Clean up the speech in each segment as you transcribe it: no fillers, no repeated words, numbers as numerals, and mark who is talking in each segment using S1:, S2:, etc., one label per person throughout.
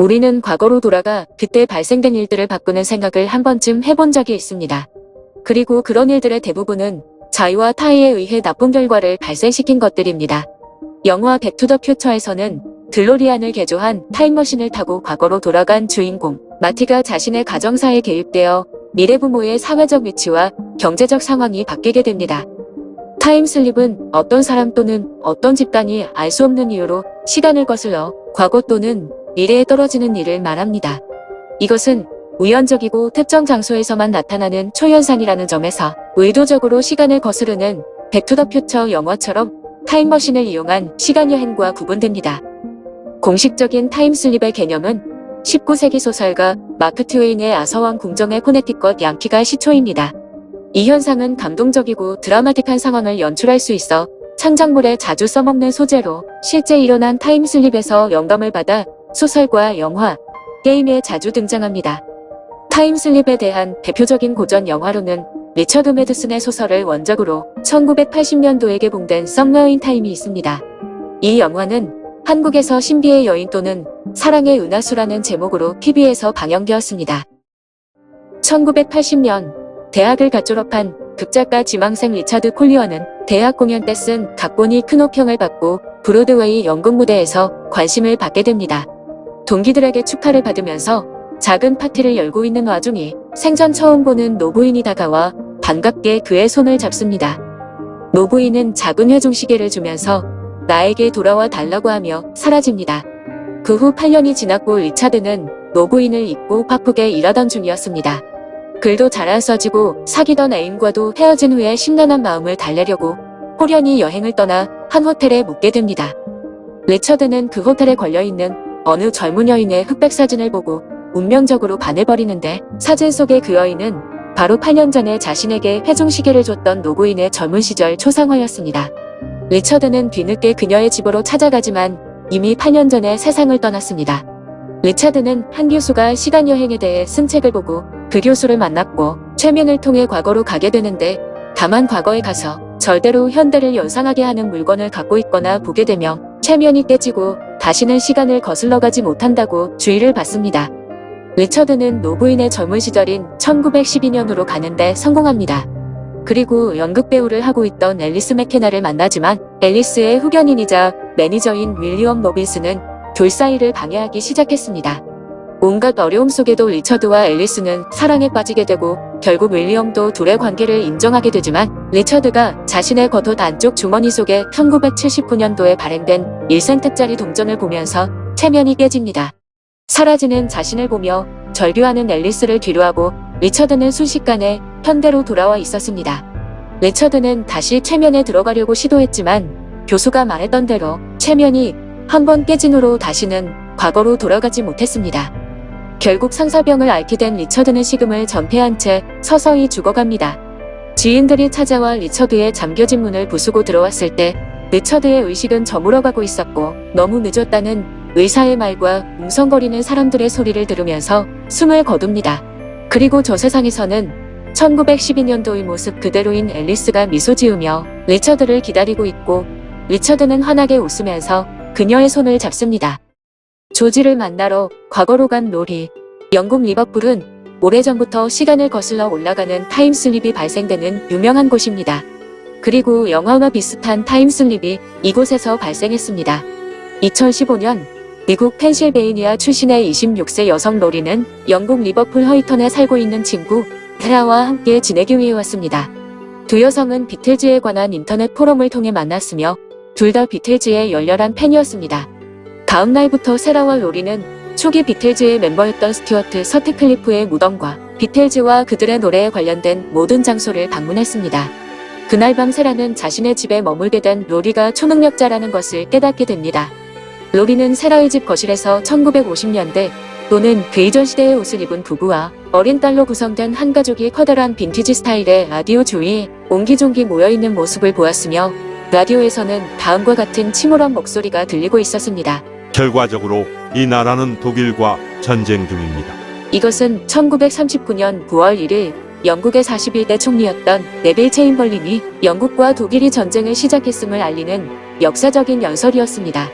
S1: 우리는 과거로 돌아가 그때 발생된 일들을 바꾸는 생각을 한 번쯤 해본 적이 있습니다. 그리고 그런 일들의 대부분은 자의와 타의에 의해 나쁜 결과를 발생시킨 것들입니다. 영화 백투더퓨처에서는 들로리안을 개조한 타임머신을 타고 과거로 돌아간 주인공 마티가 자신의 가정사에 개입되어 미래 부모의 사회적 위치와 경제적 상황이 바뀌게 됩니다. 타임슬립은 어떤 사람 또는 어떤 집단이 알 수 없는 이유로 시간을 거슬러 과거 또는 미래에 떨어지는 일을 말합니다. 이것은 우연적이고 특정 장소에서만 나타나는 초현상이라는 점에서 의도적으로 시간을 거스르는 백투더퓨처 영화처럼 타임머신을 이용한 시간여행과 구분됩니다. 공식적인 타임슬립의 개념은 19세기 소설가 마크 트웨인의 아서왕 궁정의 코네티컷 양키가 시초입니다. 이 현상은 감동적이고 드라마틱한 상황을 연출할 수 있어 창작물에 자주 써먹는 소재로 실제 일어난 타임슬립에서 영감을 받아 소설과 영화, 게임에 자주 등장합니다. 타임슬립에 대한 대표적인 고전 영화로는 리처드 매드슨의 소설을 원작으로 1980년도에 개봉된 썸웨어 인 타임이 있습니다. 이 영화는 한국에서 신비의 여인 또는 사랑의 은하수라는 제목으로 TV에서 방영되었습니다. 1980년 대학을 갓 졸업한 극작가 지망생 리차드 콜리어는 대학 공연 때 쓴 각본이 큰 호평을 받고 브로드웨이 연극 무대에서 관심을 받게 됩니다. 동기들에게 축하를 받으면서 작은 파티를 열고 있는 와중에 생전 처음 보는 노부인이 다가와 반갑게 그의 손을 잡습니다. 노부인은 작은 회중시계를 주면서 나에게 돌아와 달라고 하며 사라집니다. 그 후 8년이 지났고 리차드는 노부인을 잊고 바쁘게 일하던 중이었습니다. 글도 잘 안 써지고 사귀던 애인과도 헤어진 후에 심란한 마음을 달래려고 호련히 여행을 떠나 한 호텔에 묵게 됩니다. 리처드는 그 호텔에 걸려있는 어느 젊은 여인의 흑백 사진을 보고 운명적으로 반해버리는데 사진 속의 그 여인은 바로 8년 전에 자신에게 회중시계를 줬던 노부인의 젊은 시절 초상화였습니다. 리처드는 뒤늦게 그녀의 집으로 찾아가지만 이미 8년 전에 세상을 떠났습니다. 리차드는 한 교수가 시간여행에 대해 쓴 책을 보고 그 교수를 만났고 최면을 통해 과거로 가게 되는데 다만 과거에 가서 절대로 현대를 연상하게 하는 물건을 갖고 있거나 보게 되면 최면이 깨지고 다시는 시간을 거슬러 가지 못한다고 주의를 받습니다. 리처드는 노부인의 젊은 시절인 1912년으로 가는데 성공합니다. 그리고 연극 배우를 하고 있던 앨리스 맥케나를 만나지만 앨리스의 후견인이자 매니저인 윌리엄 로빈스는 둘 사이를 방해하기 시작했습니다. 온갖 어려움 속에도 리처드와 앨리스는 사랑에 빠지게 되고 결국 윌리엄도 둘의 관계를 인정하게 되지만 리처드가 자신의 겉옷 안쪽 주머니 속에 1979년도에 발행된 1센트짜리 동전을 보면서 체면이 깨집니다. 사라지는 자신을 보며 절규하는 앨리스를 뒤로하고 리처드는 순식간에 현대로 돌아와 있었습니다. 리처드는 다시 체면에 들어가려고 시도했지만 교수가 말했던 대로 체면이 한번 깨진 후로 다시는 과거로 돌아가지 못했습니다. 결국 상사병을 앓게 된 리처드는 식음을 전폐한 채 서서히 죽어갑니다. 지인들이 찾아와 리처드의 잠겨진 문을 부수고 들어왔을 때 리처드의 의식은 저물어가고 있었고 너무 늦었다는 의사의 말과 웅성거리는 사람들의 소리를 들으면서 숨을 거둡니다. 그리고 저 세상에서는 1912년도의 모습 그대로인 앨리스가 미소 지으며 리처드를 기다리고 있고 리처드는 환하게 웃으면서 그녀의 손을 잡습니다. 조지를 만나러 과거로 간 로리. 영국 리버풀은 오래전부터 시간을 거슬러 올라가는 타임슬립이 발생되는 유명한 곳입니다. 그리고 영화와 비슷한 타임슬립이 이곳에서 발생했습니다. 2015년 미국 펜실베이니아 출신의 26세 여성 로리는 영국 리버풀 허이턴에 살고 있는 친구 헤라와 함께 지내기 위해 왔습니다. 두 여성은 비틀즈에 관한 인터넷 포럼을 통해 만났으며 둘 다 비틀즈의 열렬한 팬이었습니다. 다음 날부터 세라와 로리는 초기 비틀즈의 멤버였던 스튜어트 서트클리프의 무덤과 비틀즈와 그들의 노래에 관련된 모든 장소를 방문했습니다. 그날 밤 세라는 자신의 집에 머물게 된 로리가 초능력자라는 것을 깨닫게 됩니다. 로리는 세라의 집 거실에서 1950년대 또는 그 이전 시대의 옷을 입은 부부와 어린 딸로 구성된 한 가족이 커다란 빈티지 스타일의 라디오 주위에 옹기종기 모여있는 모습을 보았으며 라디오에서는 다음과 같은 침울한 목소리가 들리고 있었습니다.
S2: 결과적으로 이 나라는 독일과 전쟁 중입니다.
S1: 이것은 1939년 9월 1일 영국의 41대 총리였던 네빌 체인벌린이 영국과 독일이 전쟁을 시작했음을 알리는 역사적인 연설이었습니다.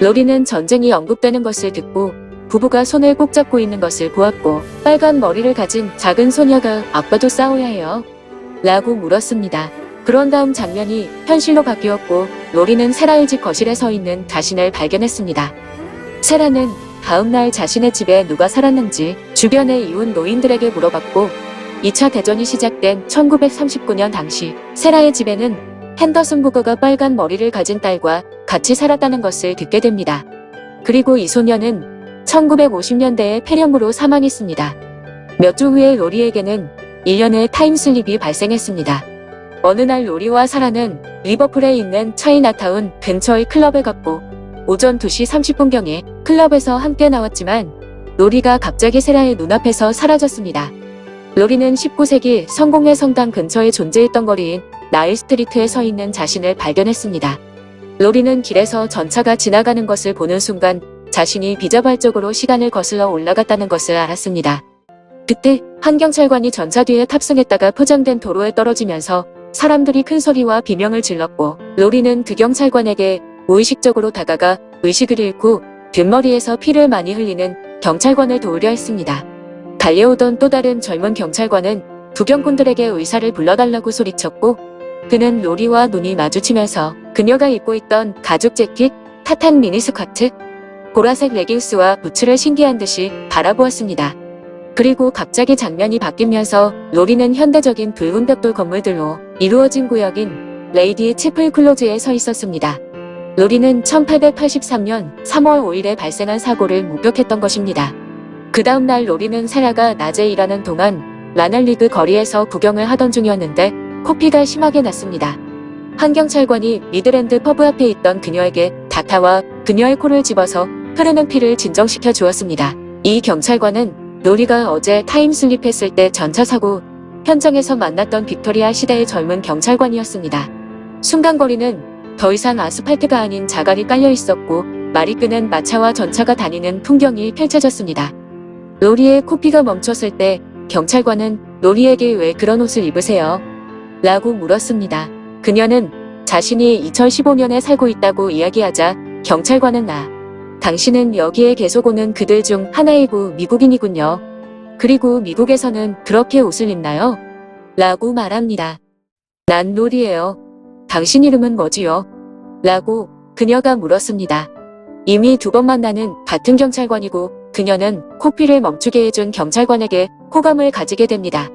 S1: 로리는 전쟁이 언급되는 것을 듣고 부부가 손을 꼭 잡고 있는 것을 보았고 빨간 머리를 가진 작은 소녀가 아빠도 싸워야 해요? 라고 물었습니다. 그런 다음 장면이 현실로 바뀌었고 로리는 세라의 집 거실에 서 있는 자신을 발견했습니다. 세라는 다음날 자신의 집에 누가 살았는지 주변의 이웃 노인들에게 물어봤고 2차 대전이 시작된 1939년 당시 세라의 집에는 핸더슨 부부가 빨간 머리를 가진 딸과 같이 살았다는 것을 듣게 됩니다. 그리고 이 소녀는 1950년대에 폐렴으로 사망했습니다. 몇 주 후에 로리에게는 1년의 타임슬립이 발생했습니다. 어느 날 로리와 사라는 리버풀에 있는 차이나타운 근처의 클럽에 갔고 오전 2시 30분경에 클럽에서 함께 나왔지만 로리가 갑자기 세라의 눈앞에서 사라졌습니다. 로리는 19세기 성공회 성당 근처에 존재했던 거리인 나일 스트리트에 서 있는 자신을 발견했습니다. 로리는 길에서 전차가 지나가는 것을 보는 순간 자신이 비자발적으로 시간을 거슬러 올라갔다는 것을 알았습니다. 그때 한 경찰관이 전차 뒤에 탑승했다가 포장된 도로에 떨어지면서 사람들이 큰 소리와 비명을 질렀고 로리는 그 경찰관에게 무의식적으로 다가가 의식을 잃고 뒷머리에서 피를 많이 흘리는 경찰관을 도우려 했습니다. 달려오던 또 다른 젊은 경찰관은 구경꾼들에게 의사를 불러달라고 소리쳤고 그는 로리와 눈이 마주치면서 그녀가 입고 있던 가죽 재킷, 타탄 미니스커트, 보라색 레깅스와 부츠를 신기한 듯이 바라보았습니다. 그리고 갑자기 장면이 바뀌면서 로리는 현대적인 붉은 벽돌 건물들로 이루어진 구역인 레이디 치플 클로즈에 서 있었습니다. 로리는 1883년 3월 5일에 발생한 사고를 목격했던 것입니다. 그 다음날 로리는 세라가 낮에 일하는 동안 라널리그 거리에서 구경을 하던 중이었는데 코피가 심하게 났습니다. 한 경찰관이 미드랜드 퍼브 앞에 있던 그녀에게 닥타와 그녀의 코를 집어서 흐르는 피를 진정시켜 주었습니다. 이 경찰관은 로리가 어제 타임슬립했을 때 전차 사고 현장에서 만났던 빅토리아 시대의 젊은 경찰관이었습니다. 순간 거리는 더 이상 아스팔트가 아닌 자갈이 깔려 있었고 말이 끄는 마차와 전차가 다니는 풍경이 펼쳐졌습니다. 로리의 코피가 멈췄을 때 경찰관은 로리에게 왜 그런 옷을 입으세요? 라고 물었습니다. 그녀는 자신이 2015년에 살고 있다고 이야기하자 경찰관은 당신은 여기에 계속 오는 그들 중 하나이고 미국인이군요. 그리고 미국에서는 그렇게 옷을 입나요? 라고 말합니다. 난 로리예요. 당신 이름은 뭐지요? 라고 그녀가 물었습니다. 이미 2번 만나는 같은 경찰관이고 그녀는 코피를 멈추게 해준 경찰관에게 호감을 가지게 됩니다.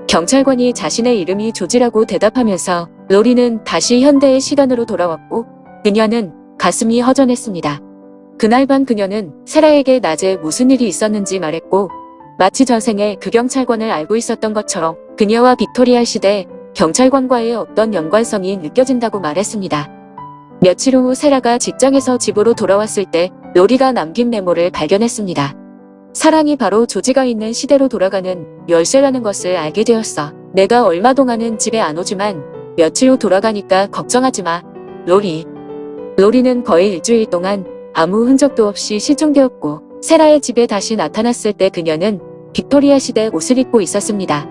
S1: 경찰관이 자신의 이름이 조지라고 대답하면서 로리는 다시 현대의 시간으로 돌아왔고 그녀는 가슴이 허전했습니다. 그날 밤 그녀는 세라에게 낮에 무슨 일이 있었는지 말했고 마치 전생에 그 경찰관을 알고 있었던 것처럼 그녀와 빅토리아 시대 경찰관과의 어떤 연관성이 느껴진다고 말했습니다. 며칠 후 세라가 직장에서 집으로 돌아왔을 때 로리가 남긴 메모를 발견했습니다. 사랑이 바로 조지가 있는 시대로 돌아가는 열쇠라는 것을 알게 되었어. 내가 얼마 동안은 집에 안 오지만 며칠 후 돌아가니까 걱정하지 마. 로리. 로리는 거의 일주일 동안 아무 흔적도 없이 실종되었고 세라의 집에 다시 나타났을 때 그녀는 빅토리아 시대 옷을 입고 있었습니다.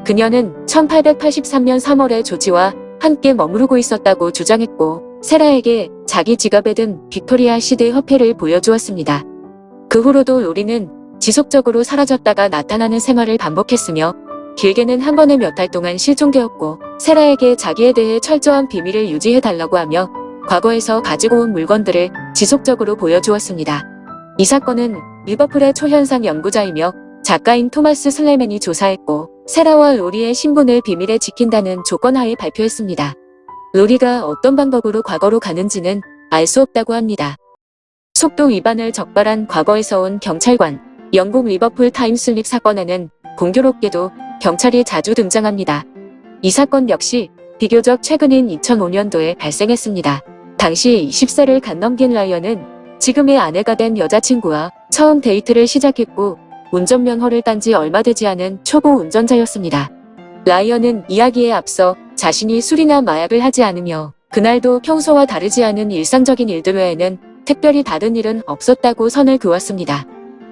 S1: 그녀는 1883년 3월에 조지와 함께 머무르고 있었다고 주장했고 세라에게 자기 지갑에 든 빅토리아 시대 화폐를 보여주었습니다. 그 후로도 로리는 지속적으로 사라졌다가 나타나는 생활을 반복했으며 길게는 한 번에 몇 달 동안 실종되었고 세라에게 자기에 대해 철저한 비밀을 유지해달라고 하며 과거에서 가지고 온 물건들을 지속적으로 보여주었습니다. 이 사건은 리버풀의 초현상 연구자이며 작가인 토마스 슬레맨이 조사했고 세라와 로리의 신분을 비밀에 지킨다는 조건하에 발표했습니다. 로리가 어떤 방법으로 과거로 가는지는 알 수 없다고 합니다. 속도 위반을 적발한 과거에서 온 경찰관. 영국 리버풀 타임슬립 사건에는 공교롭게도 경찰이 자주 등장합니다. 이 사건 역시 비교적 최근인 2005년도에 발생했습니다. 당시 20세를 갓 넘긴 라이언은 지금의 아내가 된 여자친구와 처음 데이트를 시작했고 운전면허를 딴 지 얼마 되지 않은 초보 운전자였습니다. 라이언은 이야기에 앞서 자신이 술이나 마약을 하지 않으며 그날도 평소와 다르지 않은 일상적인 일들 외에는 특별히 다른 일은 없었다고 선을 그었습니다.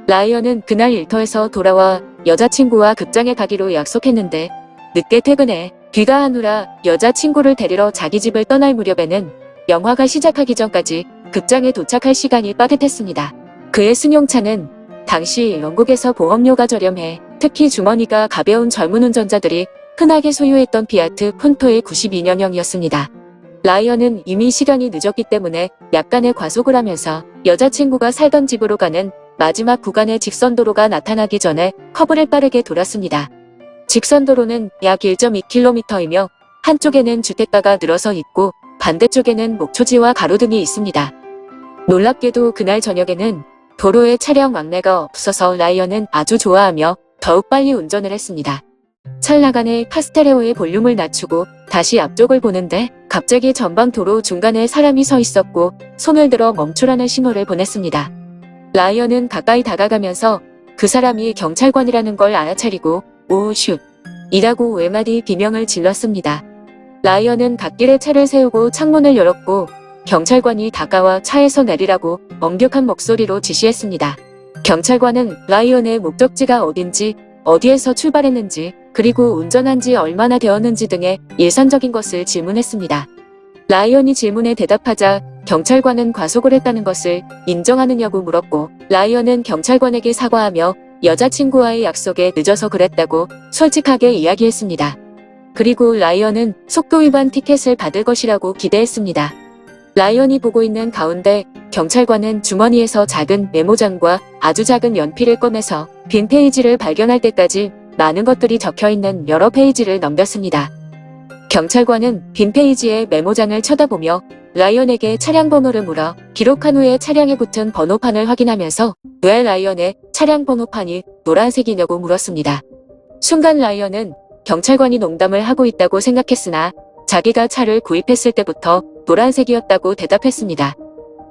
S1: 라이언은 그날 일터에서 돌아와 여자친구와 극장에 가기로 약속했는데 늦게 퇴근해 귀가 하느라 여자친구를 데리러 자기 집을 떠날 무렵에는 영화가 시작하기 전까지 극장에 도착할 시간이 빠듯했습니다. 그의 승용차는 당시 영국에서 보험료가 저렴해 특히 주머니가 가벼운 젊은 운전자들이 흔하게 소유했던 피아트 푼토의 92년형이었습니다. 라이언은 이미 시간이 늦었기 때문에 약간의 과속을 하면서 여자친구가 살던 집으로 가는 마지막 구간의 직선도로가 나타나기 전에 커브를 빠르게 돌았습니다. 직선도로는 약 1.2km이며 한쪽에는 주택가가 늘어서 있고 반대쪽에는 목초지와 가로등이 있습니다. 놀랍게도 그날 저녁에는 도로에 차량 왕래가 없어서 라이언은 아주 좋아하며 더욱 빨리 운전을 했습니다. 찰나간에 카스테레오의 볼륨을 낮추고 다시 앞쪽을 보는데 갑자기 전방 도로 중간에 사람이 서 있었고 손을 들어 멈추라는 신호를 보냈습니다. 라이언은 가까이 다가가면서 그 사람이 경찰관이라는 걸 알아차리고 오 슛! 이라고 외마디 비명을 질렀습니다. 라이언은 갓길에 차를 세우고 창문을 열었고 경찰관이 다가와 차에서 내리라고 엄격한 목소리로 지시했습니다. 경찰관은 라이언의 목적지가 어딘지, 어디에서 출발했는지, 그리고 운전한 지 얼마나 되었는지 등의 일상적인 것을 질문했습니다. 라이언이 질문에 대답하자 경찰관은 과속을 했다는 것을 인정하느냐고 물었고 라이언은 경찰관에게 사과하며 여자친구와의 약속에 늦어서 그랬다고 솔직하게 이야기했습니다. 그리고 라이언은 속도 위반 티켓을 받을 것이라고 기대했습니다. 라이언이 보고 있는 가운데 경찰관은 주머니에서 작은 메모장과 아주 작은 연필을 꺼내서 빈 페이지를 발견할 때까지 많은 것들이 적혀있는 여러 페이지를 넘겼습니다. 경찰관은 빈 페이지의 메모장을 쳐다보며 라이언에게 차량 번호를 물어 기록한 후에 차량에 붙은 번호판을 확인하면서 왜 라이언의 차량 번호판이 노란색이냐고 물었습니다. 순간 라이언은 경찰관이 농담을 하고 있다고 생각했으나 자기가 차를 구입했을 때부터 노란색이었다고 대답했습니다.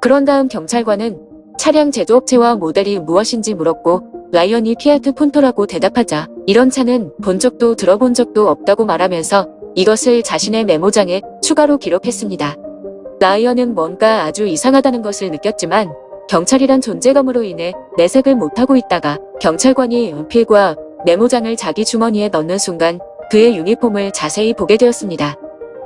S1: 그런 다음 경찰관은 차량 제조업체와 모델이 무엇인지 물었고 라이언이 피아트 푼토라고 대답하자 이런 차는 본 적도 들어본 적도 없다고 말하면서 이것을 자신의 메모장에 추가로 기록했습니다. 라이언은 뭔가 아주 이상하다는 것을 느꼈지만 경찰이란 존재감으로 인해 내색을 못하고 있다가 경찰관이 연필과 메모장을 자기 주머니에 넣는 순간 그의 유니폼을 자세히 보게 되었습니다.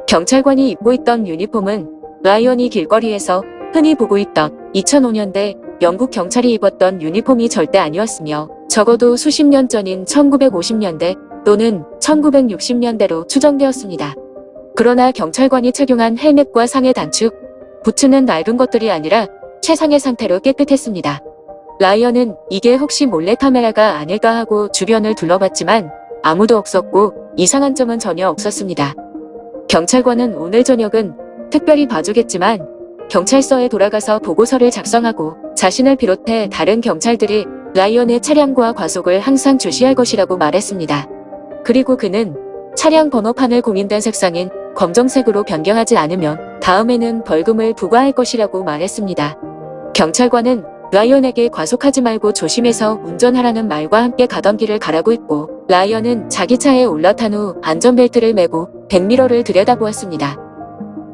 S1: 경찰관이 입고 있던 유니폼은 라이언이 길거리에서 흔히 보고 있던 2005년대 영국 경찰이 입었던 유니폼이 절대 아니었으며 적어도 수십 년 전인 1950년대 또는 1960년대로 추정되었습니다. 그러나 경찰관이 착용한 헬멧과 상의 단축, 부츠는 낡은 것들이 아니라 최상의 상태로 깨끗했습니다. 라이언은 이게 혹시 몰래카메라가 아닐까 하고 주변을 둘러봤지만 아무도 없었고 이상한 점은 전혀 없었습니다. 경찰관은 오늘 저녁은 특별히 봐주겠지만 경찰서에 돌아가서 보고서를 작성하고 자신을 비롯해 다른 경찰들이 라이언의 차량과 과속을 항상 주시할 것이라고 말했습니다. 그리고 그는 차량 번호판을 공인된 색상인 검정색으로 변경하지 않으면 다음에는 벌금을 부과할 것이라고 말했습니다. 경찰관은 라이언에게 과속하지 말고 조심해서 운전하라는 말과 함께 가던 길을 가라고 했고 라이언은 자기 차에 올라탄 후 안전벨트를 매고 백미러를 들여다보았습니다.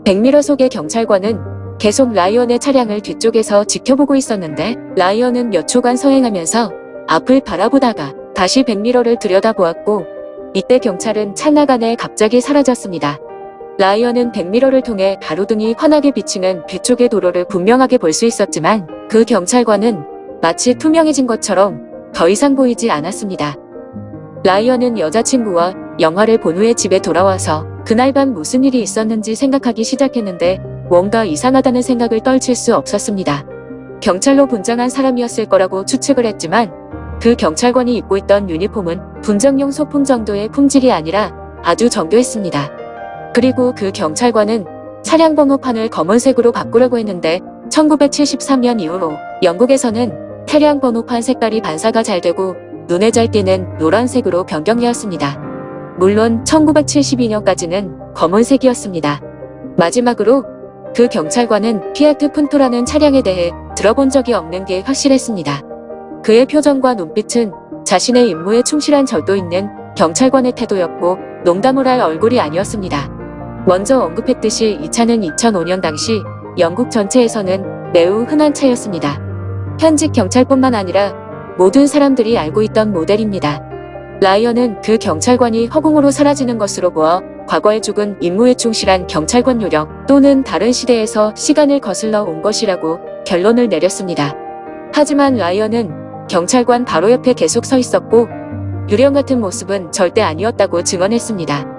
S1: 백미러 속의 경찰관은 계속 라이언의 차량을 뒤쪽에서 지켜보고 있었는데 라이언은 몇 초간 서행하면서 앞을 바라보다가 다시 백미러를 들여다보았고 이때 경찰은 찰나간에 갑자기 사라졌습니다. 라이언은 백미러를 통해 가로등이 환하게 비치는 뒤쪽의 도로를 분명하게 볼 수 있었지만 그 경찰관은 마치 투명해진 것처럼 더 이상 보이지 않았습니다. 라이언은 여자친구와 영화를 본 후에 집에 돌아와서 그날 밤 무슨 일이 있었는지 생각하기 시작했는데 뭔가 이상하다는 생각을 떨칠 수 없었습니다. 경찰로 분장한 사람이었을 거라고 추측을 했지만 그 경찰관이 입고 있던 유니폼은 분장용 소품 정도의 품질이 아니라 아주 정교했습니다. 그리고 그 경찰관은 차량 번호판을 검은색으로 바꾸려고 했는데 1973년 이후로 영국에서는 차량 번호판 색깔이 반사가 잘 되고 눈에 잘 띄는 노란색으로 변경되었습니다. 물론 1972년까지는 검은색이었습니다. 마지막으로 그 경찰관은 피아트 푼토라는 차량에 대해 들어본 적이 없는 게 확실했습니다. 그의 표정과 눈빛은 자신의 임무에 충실한 절도 있는 경찰관의 태도였고 농담을 할 얼굴이 아니었습니다. 먼저 언급했듯이 이 차는 2005년 당시 영국 전체에서는 매우 흔한 차였습니다. 현직 경찰뿐만 아니라 모든 사람들이 알고 있던 모델입니다. 라이언은 그 경찰관이 허공으로 사라지는 것으로 보아 과거에 죽은 임무에 충실한 경찰관 요령 또는 다른 시대에서 시간을 거슬러 온 것이라고 결론을 내렸습니다. 하지만 라이언은 경찰관 바로 옆에 계속 서 있었고 유령 같은 모습은 절대 아니었다고 증언했습니다.